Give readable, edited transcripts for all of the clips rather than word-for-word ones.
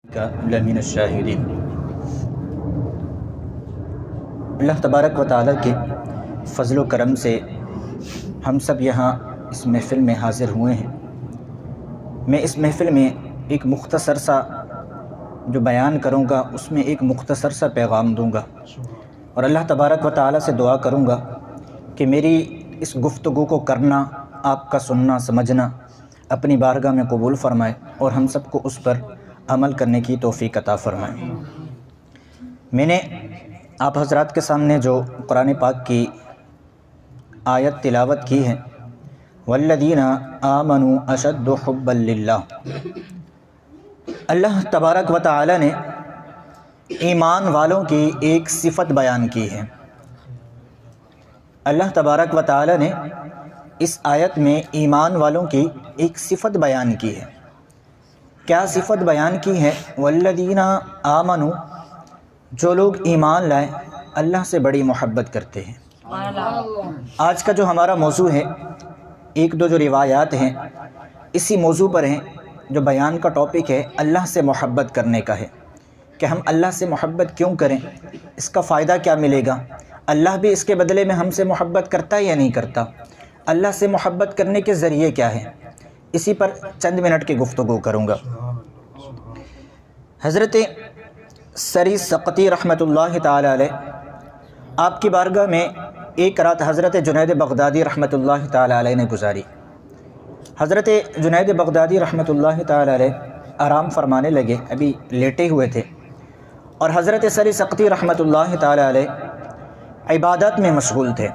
لمن الشاہدین۔ اللہ تبارک و تعالیٰ کے فضل و کرم سے ہم سب یہاں اس محفل میں حاضر ہوئے ہیں۔ میں اس محفل میں ایک مختصر سا جو بیان کروں گا اس میں ایک مختصر سا پیغام دوں گا، اور اللہ تبارک و تعالیٰ سے دعا کروں گا کہ میری اس گفتگو کو کرنا، آپ کا سننا سمجھنا اپنی بارگاہ میں قبول فرمائے اور ہم سب کو اس پر عمل کرنے کی توفیق عطا فرمائے۔ میں نے آپ حضرات کے سامنے جو قرآن پاک کی آیت تلاوت کی ہے، والذین آمنوا اشد حبا للہ، اللہ تبارک و تعالی نے ایمان والوں کی ایک صفت بیان کی ہے۔ اللہ تبارک و تعالی نے اس آیت میں ایمان والوں کی ایک صفت بیان کی ہے۔ کیا صفت بیان کی ہے؟ والذین آمنوا، جو لوگ ایمان لائے اللہ سے بڑی محبت کرتے ہیں۔ آج کا جو ہمارا موضوع ہے، ایک دو جو روایات ہیں اسی موضوع پر ہیں، جو بیان کا ٹاپک ہے اللہ سے محبت کرنے کا ہے، کہ ہم اللہ سے محبت کیوں کریں، اس کا فائدہ کیا ملے گا، اللہ بھی اس کے بدلے میں ہم سے محبت کرتا ہے یا نہیں کرتا، اللہ سے محبت کرنے کے ذریعے کیا ہے، اسی پر چند منٹ کی گفتگو کروں گا۔ حضرت سری سقطی رحمۃ اللہ تعالی علیہ، آپ کی بارگاہ میں ایک رات حضرت جنید بغدادی رحمۃ اللہ تعالی علیہ نے گزاری۔ حضرت جنید بغدادی رحمۃ اللہ تعالی علیہ آرام فرمانے لگے، ابھی لیٹے ہوئے تھے، اور حضرت سری سقطی رحمۃ اللہ تعالی علیہ عبادت میں مشغول تھے۔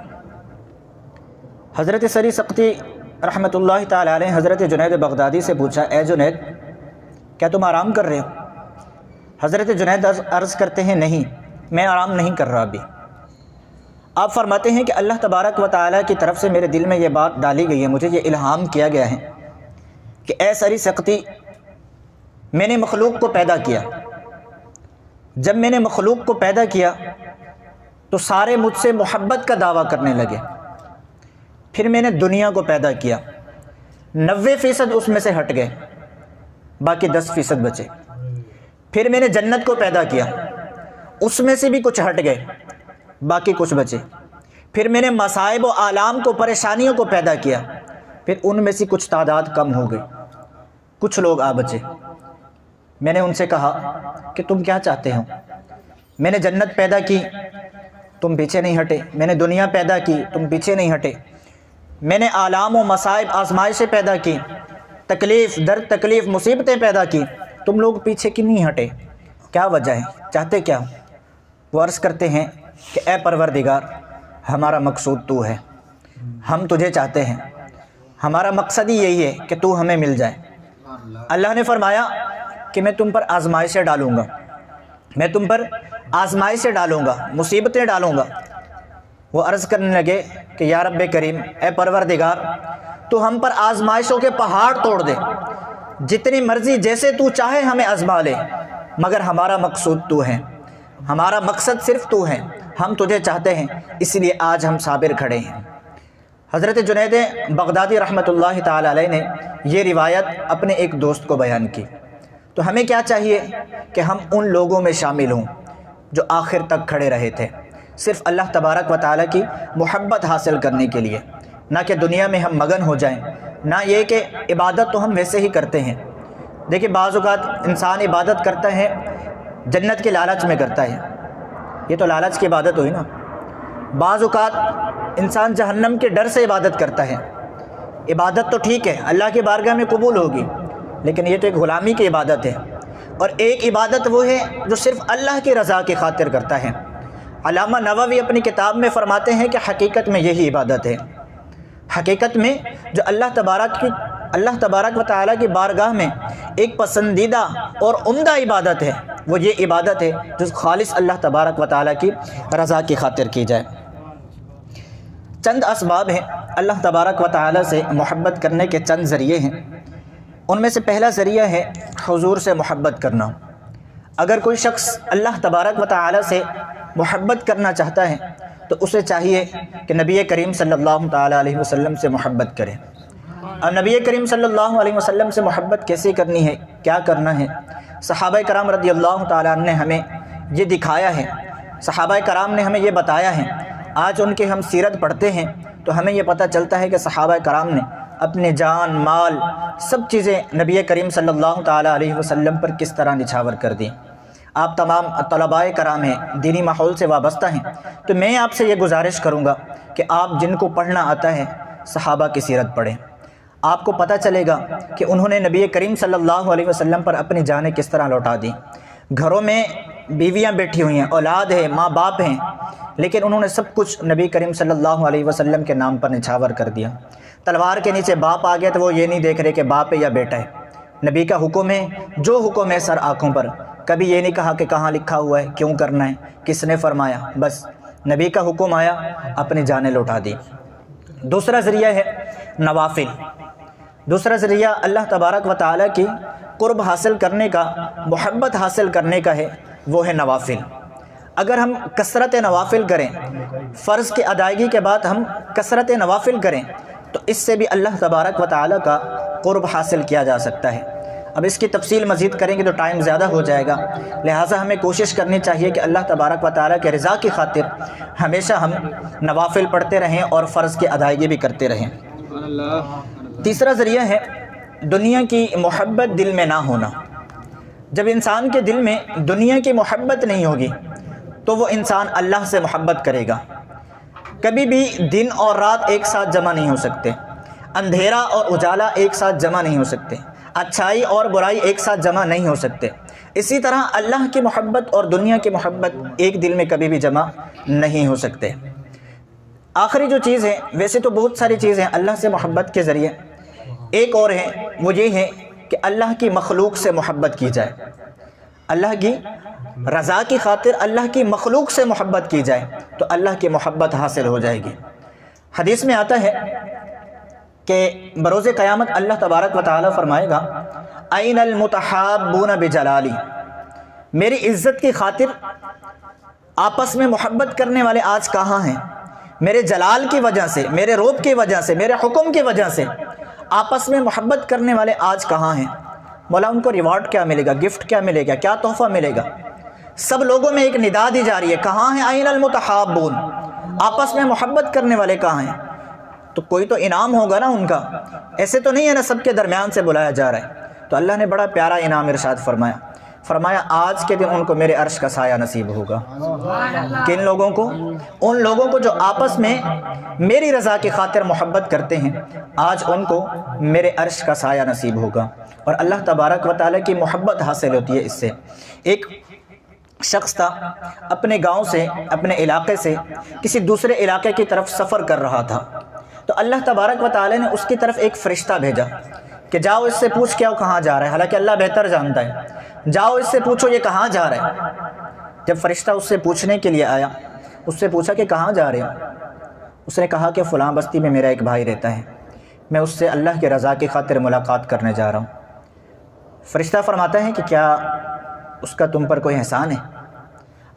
حضرت سری سقطی رحمۃ اللہ تعالی علیہ حضرت جنید بغدادی سے پوچھا، اے جنید، کیا تم آرام کر رہے ہو؟ حضرت جنید عرض کرتے ہیں، نہیں، میں آرام نہیں کر رہا ابھی۔ آپ فرماتے ہیں کہ اللہ تبارک و تعالیٰ کی طرف سے میرے دل میں یہ بات ڈالی گئی ہے، مجھے یہ الہام کیا گیا ہے کہ اے سری سقطی، میں نے مخلوق کو پیدا کیا، جب میں نے مخلوق کو پیدا کیا تو سارے مجھ سے محبت کا دعویٰ کرنے لگے، پھر میں نے دنیا کو پیدا کیا، 90% اس میں سے ہٹ گئے، باقی 10% بچے، پھر میں نے جنت کو پیدا کیا، اس میں سے بھی کچھ ہٹ گئے، باقی کچھ بچے، پھر میں نے مصائب و آلام کو، پریشانیوں کو پیدا کیا، پھر ان میں سے کچھ تعداد کم ہو گئی، کچھ لوگ آ بچے۔ میں نے ان سے کہا کہ تم کیا چاہتے ہو؟ میں نے جنت پیدا کی، تم پیچھے نہیں ہٹے، میں نے دنیا پیدا کی، تم پیچھے نہیں ہٹے، میں نے آلام و مصائب آزمائشیں پیدا کی، تکلیف درد تکلیف مصیبتیں پیدا کی، تم لوگ پیچھے کی نہیں ہٹے، کیا وجہ ہے، چاہتے کیا ہو؟ وہ عرض کرتے ہیں کہ اے پروردگار، ہمارا مقصود تو ہے، ہم تجھے چاہتے ہیں، ہمارا مقصد ہی یہی ہے کہ تو ہمیں مل جائے۔ اللہ نے فرمایا کہ میں تم پر آزمائشیں ڈالوں گا، میں تم پر آزمائشیں ڈالوں گا، مصیبتیں ڈالوں گا۔ وہ عرض کرنے لگے کہ یا رب کریم، اے پروردگار، تو ہم پر آزمائشوں کے پہاڑ توڑ دے، جتنی مرضی جیسے تو چاہے ہمیں آزما لے، مگر ہمارا مقصود تو ہے، ہمارا مقصد صرف تو ہے، ہم تجھے چاہتے ہیں، اس لیے آج ہم صابر کھڑے ہیں۔ حضرت جنید بغدادی رحمۃ اللہ تعالی علیہ نے یہ روایت اپنے ایک دوست کو بیان کی۔ تو ہمیں کیا چاہیے کہ ہم ان لوگوں میں شامل ہوں جو آخر تک کھڑے رہے تھے، صرف اللہ تبارک و تعالیٰ کی محبت حاصل کرنے کے لیے، نہ کہ دنیا میں ہم مگن ہو جائیں، نہ یہ کہ عبادت تو ہم ویسے ہی کرتے ہیں۔ دیکھیں، بعض اوقات انسان عبادت کرتا ہے جنت کے لالچ میں کرتا ہے، یہ تو لالچ کی عبادت ہوئی نا۔ بعض اوقات انسان جہنم کے ڈر سے عبادت کرتا ہے، عبادت تو ٹھیک ہے، اللہ کی بارگاہ میں قبول ہوگی، لیکن یہ تو ایک غلامی کی عبادت ہے، اور ایک عبادت وہ ہے جو صرف اللہ کی رضا کی خاطر کرتا ہے۔ علامہ نووی اپنی کتاب میں فرماتے ہیں کہ حقیقت میں یہی عبادت ہے، حقیقت میں جو اللہ تبارک و تعالیٰ کی بارگاہ میں ایک پسندیدہ اور عمدہ عبادت ہے، وہ یہ عبادت ہے جو خالص اللہ تبارک و تعالیٰ کی رضا کی خاطر کی جائے۔ چند اسباب ہیں اللہ تبارک و تعالیٰ سے محبت کرنے کے، چند ذریعے ہیں۔ ان میں سے پہلا ذریعہ ہے حضور سے محبت کرنا۔ اگر کوئی شخص اللہ تبارک و تعالیٰ سے محبت کرنا چاہتا ہے تو اسے چاہیے کہ نبی کریم صلی اللہ تعالیٰ علیہ وسلم سے محبت کرے۔ اور نبی کریم صلی اللہ علیہ وسلم سے محبت کیسے کرنی ہے، کیا کرنا ہے؟ صحابہ کرام رضی اللہ تعالیٰ عنہ نے ہمیں یہ دکھایا ہے، صحابہ کرام نے ہمیں یہ بتایا ہے۔ آج ان کی ہم سیرت پڑھتے ہیں تو ہمیں یہ پتہ چلتا ہے کہ صحابہ کرام نے اپنے جان مال سب چیزیں نبی کریم صلی اللہ تعالیٰ علیہ وسلم پر کس طرح نچھاور کر دیں۔ آپ تمام طلباء کرام ہیں، دینی ماحول سے وابستہ ہیں، تو میں آپ سے یہ گزارش کروں گا کہ آپ جن کو پڑھنا آتا ہے صحابہ کی سیرت پڑھیں۔ آپ کو پتہ چلے گا کہ انہوں نے نبی کریم صلی اللہ علیہ وسلم پر اپنی جانیں کس طرح لوٹا دیں۔ گھروں میں بیویاں بیٹھی ہوئی ہیں، اولاد ہے، ماں باپ ہیں، لیکن انہوں نے سب کچھ نبی کریم صلی اللہ علیہ وسلم کے نام پر نچھاور کر دیا۔ تلوار کے نیچے باپ آ گیا تو وہ یہ نہیں دیکھ رہے کہ باپ ہے یا بیٹا ہے۔ نبی کا حکم ہے، جو حکم ہے سر آنکھوں پر، کبھی یہ نہیں کہا کہ کہاں لکھا ہوا ہے، کیوں کرنا ہے، کس نے فرمایا، بس نبی کا حکم آیا، اپنی جانیں لوٹا دی۔ دوسرا ذریعہ ہے نوافل۔ دوسرا ذریعہ اللہ تبارک و تعالیٰ کی قرب حاصل کرنے کا، محبت حاصل کرنے کا ہے، وہ ہے نوافل۔ اگر ہم کثرت نوافل کریں، فرض کی ادائیگی کے بعد ہم کثرت نوافل کریں تو اس سے بھی اللہ تبارک و تعالیٰ کا قرب حاصل کیا جا سکتا ہے۔ اب اس کی تفصیل مزید کریں گے تو ٹائم زیادہ ہو جائے گا، لہٰذا ہمیں کوشش کرنی چاہیے کہ اللہ تبارک و تعالیٰ کے رضا کی خاطر ہمیشہ ہم نوافل پڑھتے رہیں اور فرض کی ادائیگی بھی کرتے رہیں۔ تیسرا ذریعہ ہے دنیا کی محبت دل میں نہ ہونا۔ جب انسان کے دل میں دنیا کی محبت نہیں ہوگی تو وہ انسان اللہ سے محبت کرے گا۔ کبھی بھی دن اور رات ایک ساتھ جمع نہیں ہو سکتے، اندھیرا اور اجالا ایک ساتھ جمع نہیں ہو سکتے، اچھائی اور برائی ایک ساتھ جمع نہیں ہو سکتے۔ اسی طرح اللہ کی محبت اور دنیا کی محبت ایک دل میں کبھی بھی جمع نہیں ہو سکتے۔ آخری جو چیز ہے، ویسے تو بہت ساری چیزیں اللہ سے محبت کے ذریعے، ایک اور ہے، وہ یہ ہے کہ اللہ کی مخلوق سے محبت کی جائے، اللہ کی رضا کی خاطر اللہ کی مخلوق سے محبت کی جائے تو اللہ کی محبت حاصل ہو جائے گی۔ حدیث میں آتا ہے کہ بروز قیامت اللہ تبارک و تعالیٰ فرمائے گا، این المتحابون بجلالی، میری عزت کی خاطر آپس میں محبت کرنے والے آج کہاں ہیں؟ میرے جلال کی وجہ سے، میرے روب کی وجہ سے، میرے حکم کی وجہ سے آپس میں محبت کرنے والے آج کہاں ہیں؟ مولا ان کو ریوارڈ کیا ملے گا، گفٹ کیا ملے گا، کیا تحفہ ملے گا؟ سب لوگوں میں ایک ندا دی جا رہی ہے، کہاں ہیں این المتحابون، آپس میں محبت کرنے والے کہاں ہیں؟ تو کوئی تو انعام ہوگا نا ان کا، ایسے تو نہیں ہے نا سب کے درمیان سے بلایا جا رہا ہے۔ تو اللہ نے بڑا پیارا انعام ارشاد فرمایا آج کے دن ان کو میرے عرش کا سایہ نصیب ہوگا۔ کن لوگوں کو؟ ان لوگوں کو جو آپس میں میری رضا کی خاطر محبت کرتے ہیں، آج ان کو میرے عرش کا سایہ نصیب ہوگا۔ اور اللہ تبارک و تعالیٰ کی محبت حاصل ہوتی ہے اس سے۔ ایک شخص تھا، اپنے گاؤں سے، اپنے علاقے سے کسی دوسرے علاقے کی طرف سفر کر رہا تھا، تو اللہ تبارک و تعالیٰ نے اس کی طرف ایک فرشتہ بھیجا کہ جاؤ اس سے پوچھ کے کہاں جا رہا ہے، حالانکہ اللہ بہتر جانتا ہے، جاؤ اس سے پوچھو یہ کہاں جا رہا ہے۔ جب فرشتہ اس سے پوچھنے کے لیے آیا، اس سے پوچھا کہ کہاں جا رہے ہو؟ اس نے کہا کہ فلاں بستی میں میرا ایک بھائی رہتا ہے، میں اس سے اللہ کی رضا کی خاطر ملاقات کرنے جا رہا ہوں۔ فرشتہ فرماتا ہے کہ کیا اس کا تم پر کوئی احسان ہے؟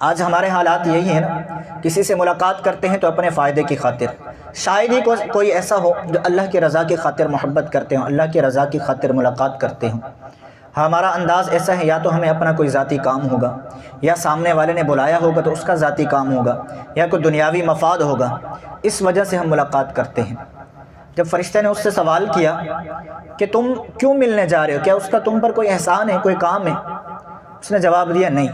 آج ہمارے حالات یہی ہیں نا، کسی سے ملاقات کرتے ہیں تو اپنے فائدے کی خاطر، شاید ہی کوئی ایسا ہو جو اللہ کی رضا کی خاطر محبت کرتے ہوں، اللہ کی رضا کی خاطر ملاقات کرتے ہوں۔ ہمارا انداز ایسا ہے، یا تو ہمیں اپنا کوئی ذاتی کام ہوگا، یا سامنے والے نے بلایا ہوگا تو اس کا ذاتی کام ہوگا، یا کوئی دنیاوی مفاد ہوگا، اس وجہ سے ہم ملاقات کرتے ہیں۔ جب فرشتے نے اس سے سوال کیا کہ تم کیوں ملنے جا رہے ہو، کیا اس کا تم پر کوئی احسان ہے، کوئی کام ہے؟ اس نے جواب دیا نہیں،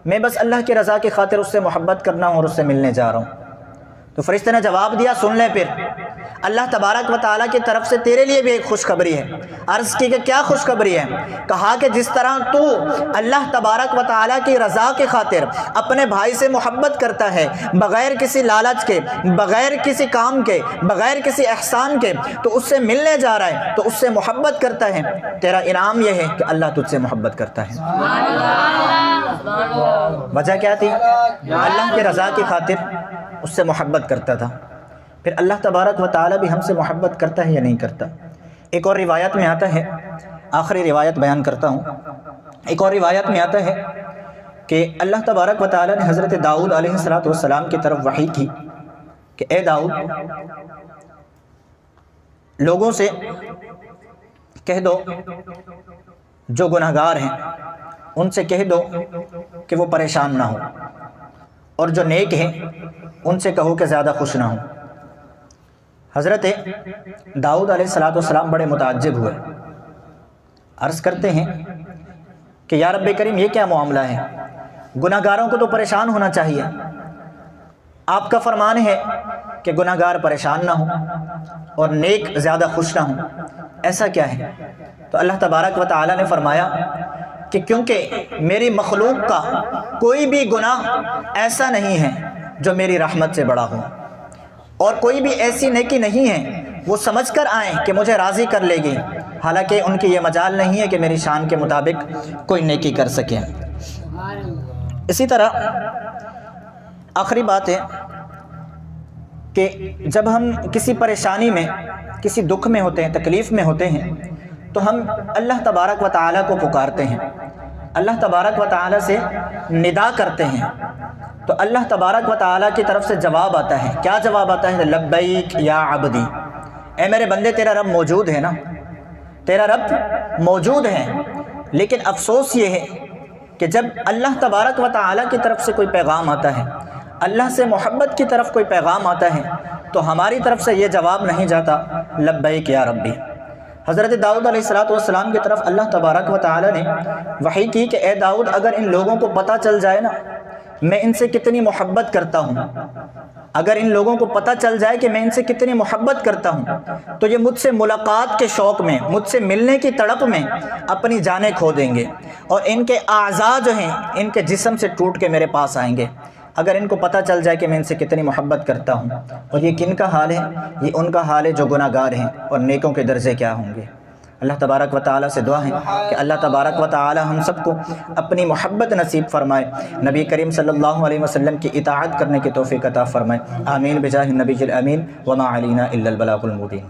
میں بس اللہ کی رضا کی خاطر اس سے محبت کرنا ہوں اور اس سے ملنے جا رہا ہوں۔ تو فرشتے نے جواب دیا، سن لے پھر، اللہ تبارک و تعالیٰ کی طرف سے تیرے لیے بھی ایک خوشخبری ہے۔ عرض کی کہ کیا خوشخبری ہے؟ کہا کہ جس طرح تو اللہ تبارک و تعالیٰ کی رضا کی خاطر اپنے بھائی سے محبت کرتا ہے، بغیر کسی لالچ کے، بغیر کسی کام کے، بغیر کسی احسان کے، تو اس سے ملنے جا رہا ہے، تو اس سے محبت کرتا ہے، تیرا انعام یہ ہے کہ اللہ تجھ سے محبت کرتا ہے۔ وجہ کیا تھی؟ اللہ کی رضا کی خاطر اس سے محبت کرتا تھا۔ پھر اللہ تبارک و تعالیٰ بھی ہم سے محبت کرتا ہے یا نہیں کرتا؟ ایک اور روایت میں آتا ہے، آخری روایت بیان کرتا ہوں، ایک اور روایت میں آتا ہے کہ اللہ تبارک و تعالیٰ نے حضرت داؤد علیہ السلام کی طرف وحی کی کہ اے داؤد، لوگوں سے کہہ دو جو گناہگار ہیں ان سے کہہ دو کہ وہ پریشان نہ ہو، اور جو نیک ہیں ان سے کہو کہ زیادہ خوش نہ ہو۔ حضرت داؤد علیہ السلام بڑے متعجب ہوئے، عرض کرتے ہیں کہ یا رب کریم یہ کیا معاملہ ہے؟ گناہ گاروں کو تو پریشان ہونا چاہیے، آپ کا فرمان ہے کہ گناہ گار پریشان نہ ہوں اور نیک زیادہ خوش نہ ہوں، ایسا کیا ہے؟ تو اللہ تبارک و تعالی نے فرمایا کہ کیونکہ میری مخلوق کا کوئی بھی گناہ ایسا نہیں ہے جو میری رحمت سے بڑا ہو، اور کوئی بھی ایسی نیکی نہیں ہے وہ سمجھ کر آئیں کہ مجھے راضی کر لے گی، حالانکہ ان کی یہ مجال نہیں ہے کہ میری شان کے مطابق کوئی نیکی کر سکیں۔ اسی طرح آخری بات ہے کہ جب ہم کسی پریشانی میں، کسی دکھ میں ہوتے ہیں، تکلیف میں ہوتے ہیں، تو ہم اللہ تبارک و تعالیٰ کو پکارتے ہیں، اللہ تبارک و تعالیٰ سے ندا کرتے ہیں، تو اللہ تبارک و تعالیٰ کی طرف سے جواب آتا ہے۔ کیا جواب آتا ہے؟ لبیک یا عبدی، اے میرے بندے تیرا رب موجود ہے نا، تیرا رب موجود ہے، لیکن افسوس یہ ہے کہ جب اللہ تبارک و تعالیٰ کی طرف سے کوئی پیغام آتا ہے، اللہ سے محبت کی طرف کوئی پیغام آتا ہے، تو ہماری طرف سے یہ جواب نہیں جاتا لبیک یا ربی۔ حضرت داؤد علیہ السلام کی طرف اللہ تبارک و تعالیٰ نے وحی کی کہ اے داؤد، اگر ان لوگوں کو پتہ چل جائے نا میں ان سے کتنی محبت کرتا ہوں، اگر ان لوگوں کو پتہ چل جائے کہ میں ان سے کتنی محبت کرتا ہوں، تو یہ مجھ سے ملاقات کے شوق میں، مجھ سے ملنے کی تڑپ میں اپنی جانیں کھو دیں گے، اور ان کے اعضاء جو ہیں ان کے جسم سے ٹوٹ کے میرے پاس آئیں گے، اگر ان کو پتہ چل جائے کہ میں ان سے کتنی محبت کرتا ہوں۔ اور یہ کن کا حال ہے؟ یہ ان کا حال ہے جو گناہ گار ہیں، اور نیکوں کے درجے کیا ہوں گے؟ اللہ تبارک و تعالیٰ سے دعا ہے کہ اللہ تبارک و تعالیٰ ہم سب کو اپنی محبت نصیب فرمائے، نبی کریم صلی اللہ علیہ وسلم کی اطاعت کرنے کی توفیق عطا فرمائے، آمین بجاہ النبی الامین، وما علینا الا البلاغ المبین۔